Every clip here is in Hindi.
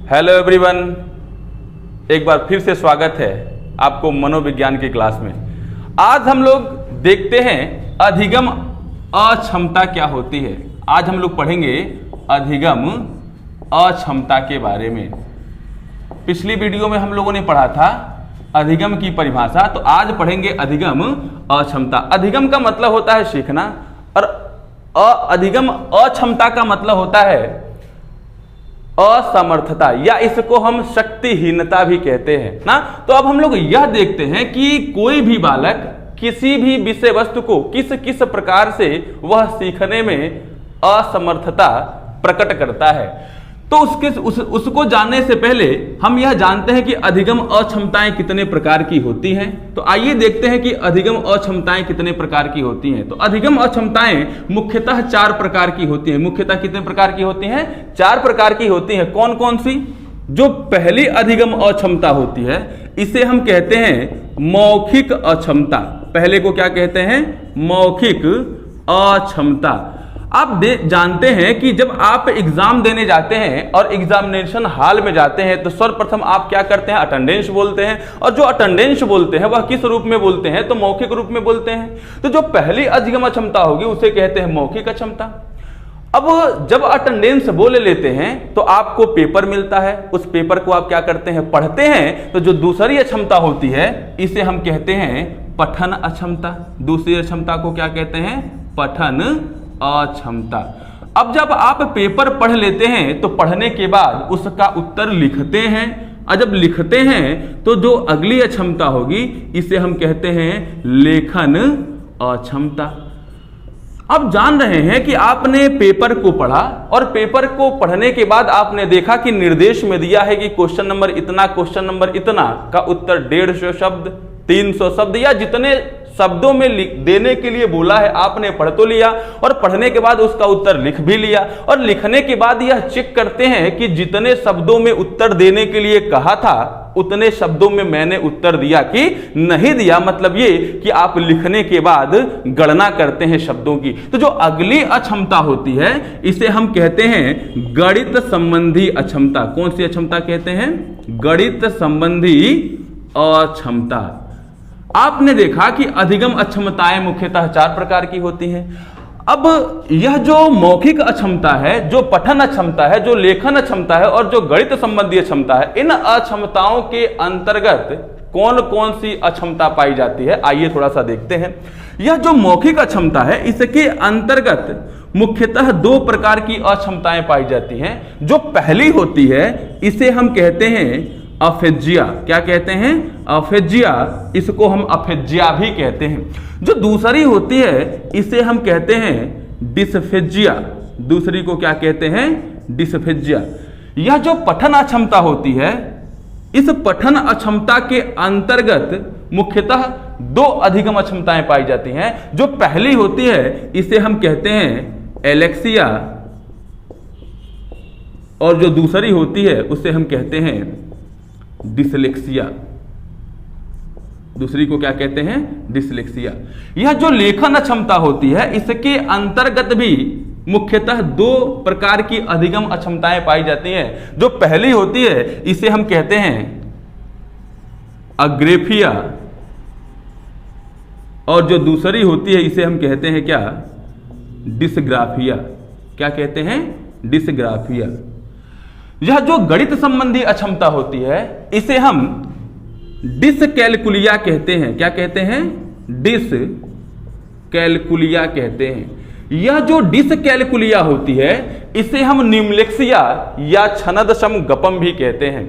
हेलो एवरीवन, एक बार फिर से स्वागत है आपको मनोविज्ञान की क्लास में। आज हम लोग देखते हैं अधिगम अक्षमता क्या होती है। आज हम लोग पढ़ेंगे अधिगम अक्षमता के बारे में। पिछली वीडियो में हम लोगों ने पढ़ा था अधिगम की परिभाषा, तो आज पढ़ेंगे अधिगम अक्षमता। अधिगम का मतलब होता है सीखना और अधिगम अक्षमता का मतलब होता है असमर्थता, या इसको हम शक्तिहीनता भी कहते हैं ना। तो अब हम लोग यह देखते हैं कि कोई भी बालक किसी भी विषय वस्तु को किस किस प्रकार से वह सीखने में असमर्थता प्रकट करता है। तो उसको जानने से पहले हम यह जानते हैं कि अधिगम अक्षमताएं कितने प्रकार की होती हैं। तो आइए देखते हैं कि अधिगम अक्षमताएं कितने प्रकार की होती हैं। तो अधिगम अक्षमताएं मुख्यतः 4 प्रकार की होती हैं। मुख्यतः कितने प्रकार की होती हैं? 4 प्रकार की होती हैं। कौन कौन सी? जो पहली अधिगम अक्षमता होती है इसे हम कहते हैं मौखिक अक्षमता। पहले को क्या कहते हैं? मौखिक अक्षमता। आप जानते हैं कि जब आप एग्जाम देने जाते हैं और एग्जामिनेशन हॉल में जाते हैं तो सर्वप्रथम आप क्या करते हैं? अटेंडेंस बोलते हैं। और जो अटेंडेंस बोलते हैं वह किस रूप में बोलते हैं? तो मौखिक रूप में बोलते हैं। तो जो पहली अधिगम अक्षमता होगी उसे कहते हैं मौखिक अक्षमता। अब जब अटेंडेंस बोल लेते हैं तो आपको पेपर मिलता है, उस पेपर को आप क्या करते हैं? पढ़ते हैं। तो जो दूसरी अक्षमता होती है इसे हम कहते हैं पठन अक्षमता। दूसरी अक्षमता को क्या कहते हैं? पठन अक्षमता। अब जब आप पेपर पढ़ लेते हैं तो पढ़ने के बाद उसका उत्तर लिखते हैं, और जब लिखते हैं तो जो अगली अक्षमता होगी इसे हम कहते हैं लेखन अक्षमता। अब जान रहे हैं कि आपने पेपर को पढ़ा और पेपर को पढ़ने के बाद आपने देखा कि निर्देश में दिया है कि क्वेश्चन नंबर इतना, क्वेश्चन नंबर इतना का उत्तर 150 शब्द, 300 शब्द या जितने शब्दों में देने के लिए बोला है आपने पढ़ तो लिया, और पढ़ने के बाद उसका उत्तर लिख भी लिया। और लिखने के बाद यह चेक करते हैं कि जितने शब्दों में उत्तर देने के लिए कहा था उतने शब्दों में मैंने उत्तर दिया कि नहीं दिया। मतलब ये कि आप लिखने के बाद गणना करते हैं शब्दों की। तो जो अगली अक्षमता होती है इसे हम कहते हैं गणित संबंधी अक्षमता। कौन सी अक्षमता कहते हैं? गणित संबंधी अक्षमता। आपने देखा कि अधिगम अक्षमताएं मुख्यतः 4 प्रकार की होती हैं। अब यह जो मौखिक अक्षमता है, जो पठन अक्षमता है, जो लेखन अक्षमता है और जो गणित संबंधी अक्षमता है, इन अक्षमताओं के अंतर्गत कौन कौन सी अक्षमता पाई जाती है आइए थोड़ा सा देखते हैं। यह जो मौखिक अक्षमता है इसके अंतर्गत मुख्यतः 2 प्रकार की अक्षमताएं पाई जाती हैं। जो पहली होती है इसे हम कहते हैं अफेजिया। क्या कहते हैं? अफेजिया। इसको हम अफेजिया भी कहते हैं। जो दूसरी होती है इसे हम कहते हैं डिसफेजिया। दूसरी को क्या कहते हैं? डिसफेजिया। यह जो पठन अक्षमता होती है इस पठन अक्षमता के अंतर्गत मुख्यतः 2 अधिगम अक्षमताएं पाई जाती हैं। जो पहली होती है इसे हम कहते हैं एलेक्सिया, और जो दूसरी होती है उसे हम कहते हैं डिसलेक्सिया। दूसरी को क्या कहते हैं? डिसलेक्सिया। यह जो लेखन अक्षमता होती है इसके अंतर्गत भी मुख्यतः 2 प्रकार की अधिगम अक्षमताएं पाई जाती हैं। जो पहली होती है इसे हम कहते हैं अग्रेफिया, और जो दूसरी होती है इसे हम कहते हैं क्या? डिसग्राफिया। क्या कहते हैं? डिसग्राफिया। यह जो गणित संबंधी अक्षमता होती है इसे हम डिसकैलकुलिया कहते हैं। क्या कहते हैं? डिसकैलकुलिया कहते हैं। यह जो डिसकैलकुलिया होती है इसे हम न्यूमलेक्सिया या छनदशम गपम भी कहते हैं।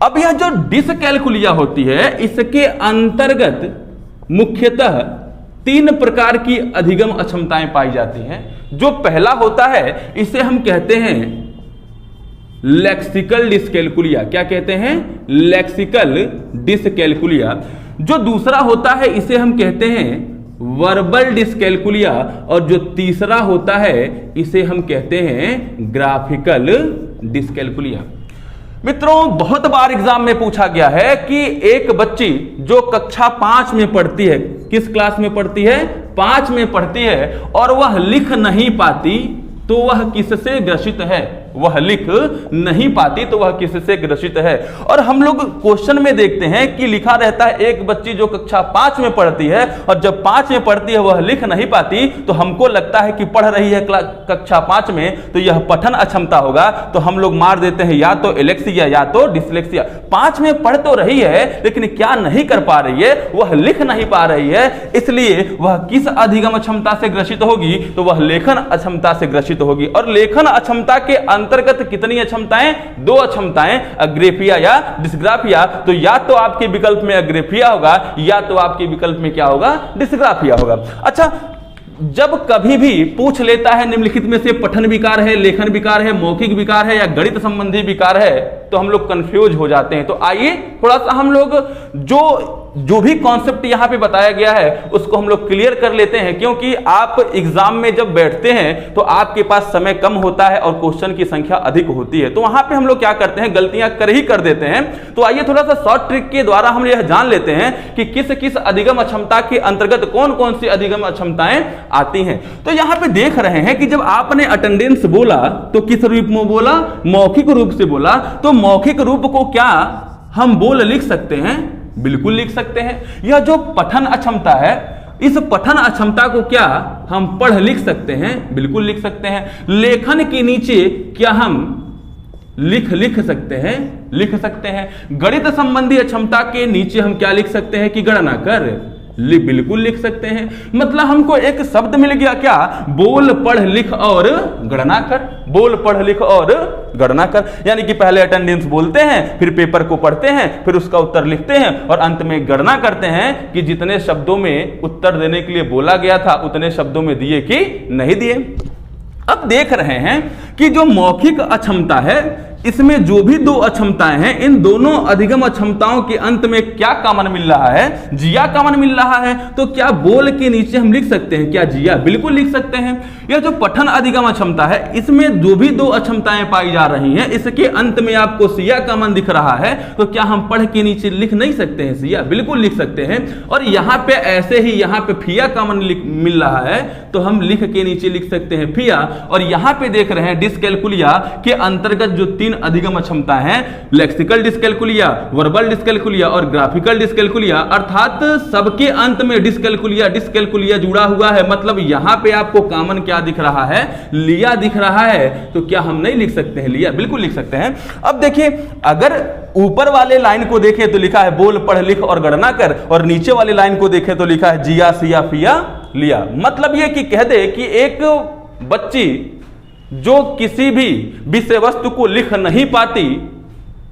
अब यह जो डिसकैलकुलिया होती है इसके अंतर्गत मुख्यतः 3 प्रकार की अधिगम अक्षमताएं पाई जाती हैं। जो पहला होता है इसे हम कहते हैं लेक्सिकल डिसकैलकुलिया। क्या कहते हैं? Lexical dyscalculia. जो दूसरा होता है इसे हम कहते हैं वर्बल डिसकैलकुलिया, और जो तीसरा होता है इसे हम कहते हैं ग्राफिकल डिसकैलकुलिया। मित्रों, बहुत बार एग्जाम में पूछा गया है कि एक बच्ची जो कक्षा 5 में पढ़ती है, किस क्लास में पढ़ती है? 5 में पढ़ती है, और वह लिख नहीं पाती तो वह किससे ग्रसित है? वह लिख नहीं पाती तो वह किससे ग्रसित है। और हम लोग क्वेश्चन में देखते हैं कि लिखा रहता है एक बच्ची जो कक्षा 5 में पढ़ती है और जब 5 में पढ़ती है वह लिख नहीं पाती, तो हमको लगता है कि पढ़ रही है कक्षा 5 में तो यह पठन अक्षमता होगा, तो हम लोग मार देते हैं या तो एलेक्सिया या तो डिसलेक्सिया। 5 में पढ़ तो रही है लेकिन क्या नहीं कर पा रही है, वह लिख नहीं पा रही है, इसलिए वह किस अधिगम क्षमता से ग्रसित होगी, तो वह लेखन अक्षमता से ग्रसित होगी। और लेखन अक्षमता के अंतर्गत कितनी अक्षमताएं? 2 अक्षमताएं, अग्रेफिया या डिस्ग्राफिया। तो या तो आपके विकल्प में अग्रेफिया होगा या तो आपके विकल्प में क्या होगा? डिस्ग्राफिया होगा। अच्छा, जब कभी भी पूछ लेता है निम्नलिखित में से पठन विकार है, लेखन विकार है, मौखिक विकार है या गणित संबंधी विकार है, तो हम लोग कंफ्यूज हो जाते हैं। तो आइए थोड़ा सा हम लोग जो भी कॉन्सेप्ट यहां पे बताया गया है उसको हम लोग क्लियर कर लेते हैं, क्योंकि आप एग्जाम में जब बैठते हैं तो आपके पास समय कम होता है और क्वेश्चन की संख्या अधिक होती है, तो वहां पे हम लोग क्या करते हैं, गलतियां कर देते हैं। तो आइए थोड़ा सा शॉर्ट ट्रिक के द्वारा हम यह जान लेते हैं कि किस किस अधिगम अक्षमता के अंतर्गत कौन कौन सी अधिगम अक्षमताएं आती हैं। तो यहां पे देख रहे हैं कि जब आपने अटेंडेंस बोला तो किस रूप में बोला? मौखिक रूप से बोला। तो मौखिक रूप को क्या हम बोल लिख सकते हैं? बिल्कुल लिख सकते हैं। यह जो पठन अक्षमता है, इस पठन अक्षमता को क्या हम पढ़ लिख सकते हैं? बिल्कुल लिख सकते हैं। लेखन के नीचे क्या हम लिख सकते हैं? लिख सकते हैं। गणित संबंधी अक्षमता के नीचे हम क्या लिख सकते हैं कि गणना कर? बिल्कुल लिख सकते हैं। मतलब हमको एक शब्द मिल गया, क्या? बोल पढ़ लिख और गणना कर। बोल पढ़ लिख और गणना कर, यानी कि पहले अटेंडेंस बोलते हैं, फिर पेपर को पढ़ते हैं, फिर उसका उत्तर लिखते हैं और अंत में गणना करते हैं कि जितने शब्दों में उत्तर देने के लिए बोला गया था उतने शब्दों में दिए कि नहीं दिए। अब देख रहे हैं कि जो मौखिक अक्षमता है इसमें जो भी 2 अक्षमताएं हैं, इन दोनों अधिगम अक्षमताओं के अंत में क्या कॉमन मिल रहा है? जिया कॉमन मिल रहा है। तो क्या बोल के नीचे हम लिख सकते हैं क्या जिया? बिल्कुल लिख सकते हैं। यह जो पठन अधिगम अक्षमता है इसमें जो भी 2 अक्षमताएं पाई जा रही हैं, इसके अंत में आपको सिया कॉमन दिख रहा है, तो क्या हम पढ़ के नीचे लिख नहीं सकते हैं सिया? बिल्कुल लिख सकते हैं। और यहां पे ऐसे ही यहां पे फिया कॉमन मिल रहा है, तो हम लिख के नीचे लिख सकते हैं फिया। और यहां पे देख रहे हैं डिस्कैलकुलिया के अंतर्गत जो 3 अधिगम अक्षमता है, लेक्सिकल डिस्कैलकुलिया, वर्बल डिस्कैलकुलिया और ग्राफिकल डिस्कैलकुलिया, अर्थात सबके अंत में डिस्कैलकुलिया जुड़ा हुआ है। मतलब यहां पे आपको कॉमन क्या दिख रहा है? लिया दिख रहा है। तो क्या हम नहीं लिख सकते हैं लिया? बिल्कुल लिख सकते हैं। अब देखिए, अगर ऊपर वाले लाइन को देखें तो लिखा है बोल पढ़ लिख और गणना कर, और नीचे वाली लाइन को देखें तो लिखा है जिया सिया फिया लिया। मतलब यह कि कह दे कि एक बच्ची जो किसी भी विषय वस्तु को लिख नहीं पाती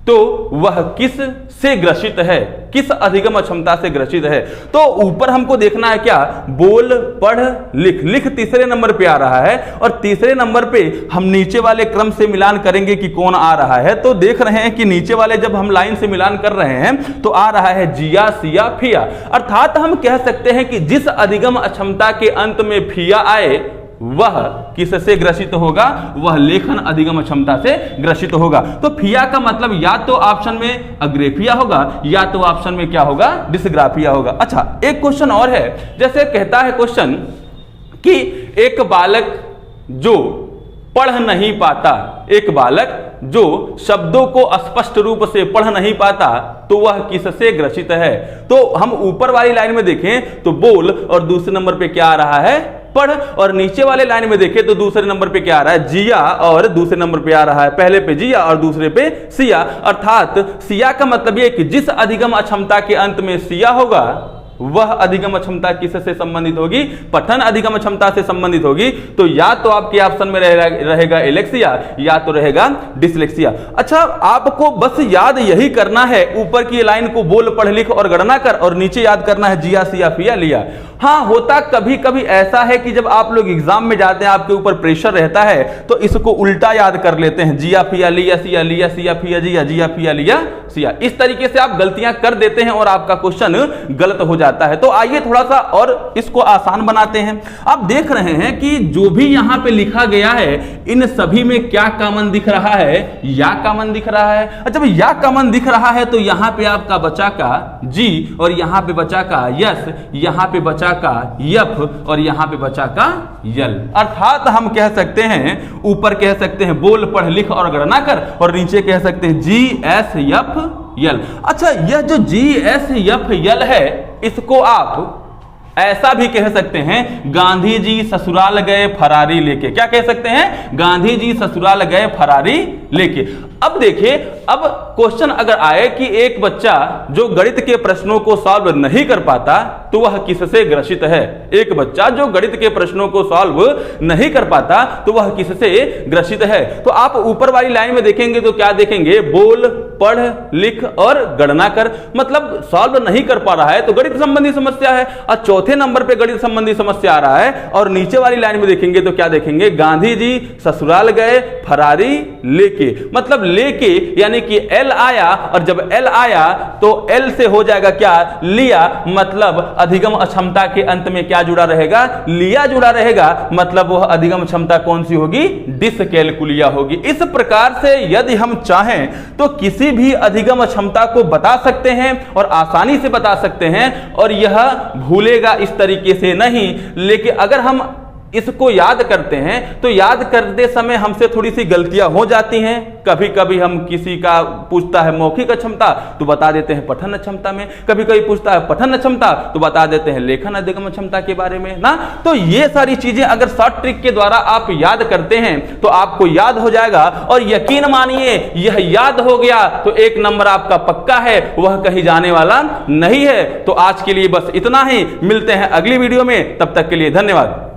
तो वह किस से ग्रसित है? किस अधिगम अक्षमता से ग्रसित है? तो ऊपर हमको देखना है क्या? बोल पढ़ लिख तीसरे नंबर पे आ रहा है, और तीसरे नंबर पे हम नीचे वाले क्रम से मिलान करेंगे कि कौन आ रहा है। तो देख रहे हैं कि नीचे वाले जब हम लाइन से मिलान कर रहे हैं तो आ रहा है जिया सिया फिया। अर्थात हम कह सकते हैं कि जिस अधिगम अक्षमता के अंत में फिया आए वह किससे ग्रसित होगा? वह लेखन अधिगम क्षमता से ग्रसित होगा। तो फिया का मतलब या तो ऑप्शन में अग्रेफिया होगा या तो ऑप्शन में क्या होगा? डिस्ग्राफिया होगा। अच्छा, एक क्वेश्चन और है। जैसे कहता है क्वेश्चन कि एक बालक जो पढ़ नहीं पाता, एक बालक जो शब्दों को स्पष्ट रूप से पढ़ नहीं पाता, तो वह किससे ग्रसित है? तो हम ऊपर वाली लाइन में देखें तो बोल और दूसरे नंबर पे क्या आ रहा है? पढ़। और नीचे वाले लाइन में देखें तो दूसरे नंबर पे क्या आ रहा है? जिया, और दूसरे नंबर पे आ रहा है पहले पे जिया और दूसरे पे सिया। अर्थात सिया का मतलब यह कि जिस अधिगम अक्षमता के अंत में सिया होगा वह अधिगम क्षमता किससे संबंधित होगी? पठन अधिगम क्षमता से संबंधित होगी। तो या तो आपके ऑप्शन में रहेगा एलेक्सिया या तो रहेगा डिसलेक्सिया। अच्छा, आपको बस याद यही करना है, ऊपर की लाइन को बोल पढ़ लिख और गणना कर, और नीचे याद करना है जिया सिया फिया लिया। हाँ, होता कभी कभी ऐसा है कि जब आप लोग एग्जाम में जाते हैं आपके ऊपर प्रेशर रहता है तो इसको उल्टा याद कर लेते हैं, जिया फिया लिया सिया फिया जिया फिया लिया सिया। इस तरीके से आप गलतियां कर देते हैं और आपका क्वेश्चन गलत हो जाता जाता है। तो आइए थोड़ा सा और इसको आसान बनाते हैं। आप देख रहे हैं कि जो भी यहां पे लिखा गया है इन सभी में क्या कॉमन दिख रहा है, या कॉमन दिख रहा है। जब या कॉमन दिख रहा है तो यहां पे आपका बचा का जी, और यहां पे बचा का यस, यहां पे बचा का यफ, और यहां पे बचा का यल। अर्थात हम कह सकते हैं, ऊपर कह सकते हैं बोल पढ़ लिख और गणना कर, और नीचे कह सकते हैं जी एस यफ यल। अच्छा, यह जो जी एस यफ यल है इसको आप ऐसा भी कह सकते हैं, गांधी जी ससुराल गए फरारी लेके। क्या कह सकते हैं? गांधी जी ससुराल गए फरारी लेके। अब देखिए, अब क्वेश्चन अगर आए कि एक बच्चा जो गणित के प्रश्नों को सॉल्व नहीं कर पाता तो वह किससे ग्रसित है? एक बच्चा जो गणित के प्रश्नों को सॉल्व नहीं कर पाता तो वह किससे ग्रसित है? तो आप ऊपर वाली लाइन में देखेंगे तो क्या देखेंगे? बोल पढ़ लिख और गणना कर। मतलब सॉल्व नहीं कर पा रहा है तो गणित संबंधी समस्या है, और चौथे नंबर पे गणित संबंधी समस्या आ रहा है। और नीचे वाली लाइन में देखेंगे तो क्या देखेंगे? गांधी जी ससुराल गए फरारी लेके। मतलब लेके यानी कि एल आया, और जब एल आया तो एल से हो जाएगा क्या? लिया। मतलब अधिगम अक्षमता के अंत में क्या जुड़ा रहेगा? लिया जुड़ा रहेगा। मतलब वह अधिगम क्षमता कौन सी होगी? डिसकैलकुलिया होगी। इस प्रकार से यदि हम चाहें तो किसी भी अधिगम क्षमता को बता सकते हैं और आसानी से बता सकते हैं, और यह भूलेगा इस तरीके से नहीं। लेकिन अगर हम इसको याद करते हैं तो याद करते समय हमसे थोड़ी सी गलतियां हो जाती हैं। कभी कभी हम किसी का पूछता है मौखिक क्षमता तो बता देते हैं पठन क्षमता में, कभी कभी पूछता है पठन क्षमता तो बता देते हैं लेखन अधिगम क्षमता के बारे में ना। तो ये सारी चीजें अगर शॉर्ट ट्रिक के द्वारा आप याद करते हैं तो आपको याद हो जाएगा, और यकीन मानिए यह याद हो गया तो 1 नंबर आपका पक्का है, वह कहीं जाने वाला नहीं है। तो आज के लिए बस इतना ही, मिलते हैं अगली वीडियो में, तब तक के लिए धन्यवाद।